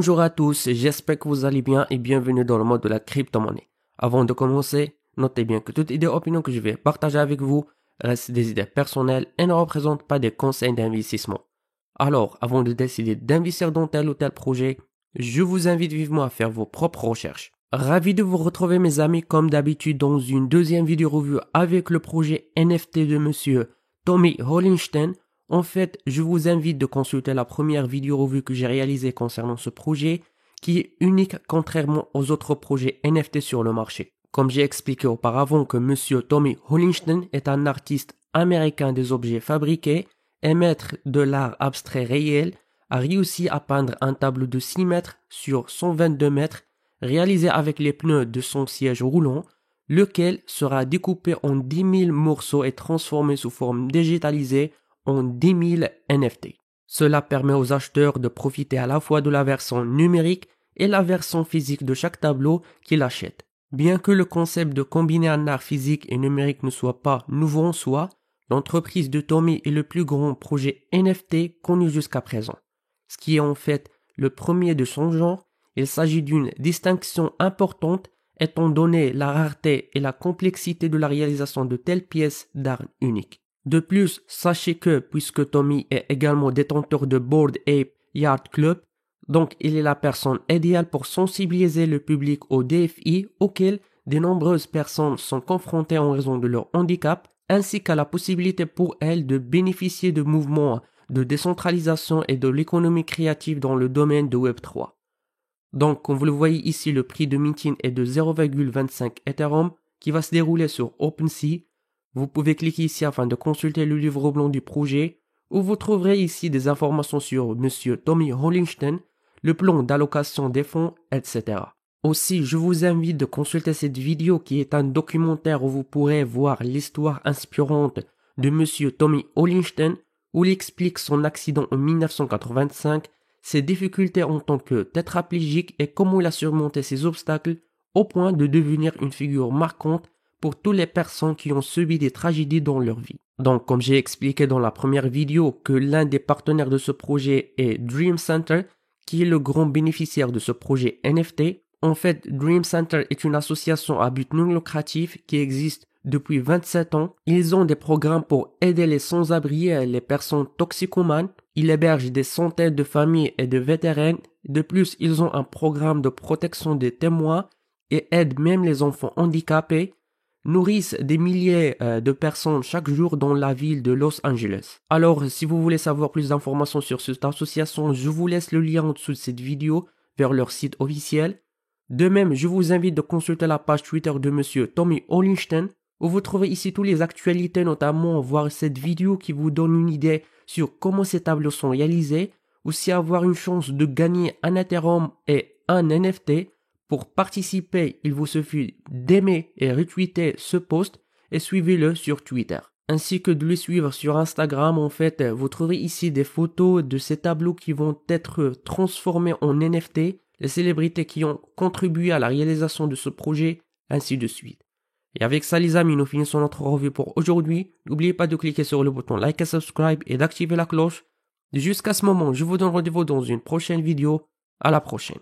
Bonjour à tous, j'espère que vous allez bien et bienvenue dans le monde de la crypto-monnaie. Avant de commencer, notez bien que toute idée ou opinion que je vais partager avec vous reste des idées personnelles et ne représente pas des conseils d'investissement. Alors, avant de décider d'investir dans tel ou tel projet, je vous invite vivement à faire vos propres recherches. Ravi de vous retrouver mes amis comme d'habitude dans une deuxième vidéo review avec le projet NFT de monsieur Tommy Holenstein. En fait, je vous invite de consulter la première vidéo revue que j'ai réalisée concernant ce projet, qui est unique contrairement aux autres projets NFT sur le marché. Comme j'ai expliqué auparavant que monsieur Tommy Holenstein est un artiste américain des objets fabriqués et maître de l'art abstrait réel, a réussi à peindre un tableau de 6 mètres sur 122 mètres, réalisé avec les pneus de son siège roulant, lequel sera découpé en 10 000 morceaux et transformé sous forme digitalisée en 10 000 NFT. Cela permet aux acheteurs de profiter à la fois de la version numérique et la version physique de chaque tableau qu'ils achètent. Bien que le concept de combiner un art physique et numérique ne soit pas nouveau en soi, l'entreprise de Tommy est le plus grand projet NFT connu jusqu'à présent. Ce qui est en fait le premier de son genre, il s'agit d'une distinction importante étant donné la rareté et la complexité de la réalisation de telles pièces d'art uniques. De plus, sachez que, puisque Tommy est également détenteur de Bored Ape Yacht Club, donc il est la personne idéale pour sensibiliser le public au DFI auquel de nombreuses personnes sont confrontées en raison de leur handicap, ainsi qu'à la possibilité pour elles de bénéficier de mouvements de décentralisation et de l'économie créative dans le domaine de Web3. Donc, comme vous le voyez ici, le prix de minting est de 0,25 Ethereum qui va se dérouler sur OpenSea. Vous pouvez cliquer ici afin de consulter le livre blanc du projet, où vous trouverez ici des informations sur monsieur Tommy Holenstein, le plan d'allocation des fonds, etc. Aussi, je vous invite de consulter cette vidéo qui est un documentaire où vous pourrez voir l'histoire inspirante de monsieur Tommy Holenstein, où il explique son accident en 1985, ses difficultés en tant que tétraplégique et comment il a surmonté ses obstacles au point de devenir une figure marquante pour toutes les personnes qui ont subi des tragédies dans leur vie. Donc, comme j'ai expliqué dans la première vidéo que l'un des partenaires de ce projet est Dream Center, qui est le grand bénéficiaire de ce projet NFT. En fait, Dream Center est une association à but non lucratif qui existe depuis 27 ans. Ils ont des programmes pour aider les sans-abri et les personnes toxicomanes. Ils hébergent des centaines de familles et de vétérans. De plus, ils ont un programme de protection des témoins et aident même les enfants handicapés, nourrissent des milliers de personnes chaque jour dans la ville de Los Angeles. Alors, si vous voulez savoir plus d'informations sur cette association, je vous laisse le lien en dessous de cette vidéo vers leur site officiel. De même, je vous invite de consulter la page Twitter de monsieur Tommy Holenstein, où vous trouvez ici toutes les actualités, notamment voir cette vidéo qui vous donne une idée sur comment ces tableaux sont réalisés, aussi avoir une chance de gagner un Ethereum et un NFT. Pour participer, il vous suffit d'aimer et retweeter ce post et suivez-le sur Twitter. Ainsi que de le suivre sur Instagram. En fait, vous trouverez ici des photos de ces tableaux qui vont être transformés en NFT, les célébrités qui ont contribué à la réalisation de ce projet, ainsi de suite. Et avec ça les amis, nous finissons notre revue pour aujourd'hui. N'oubliez pas de cliquer sur le bouton like et subscribe et d'activer la cloche. Jusqu'à ce moment, je vous donne rendez-vous dans une prochaine vidéo. À la prochaine.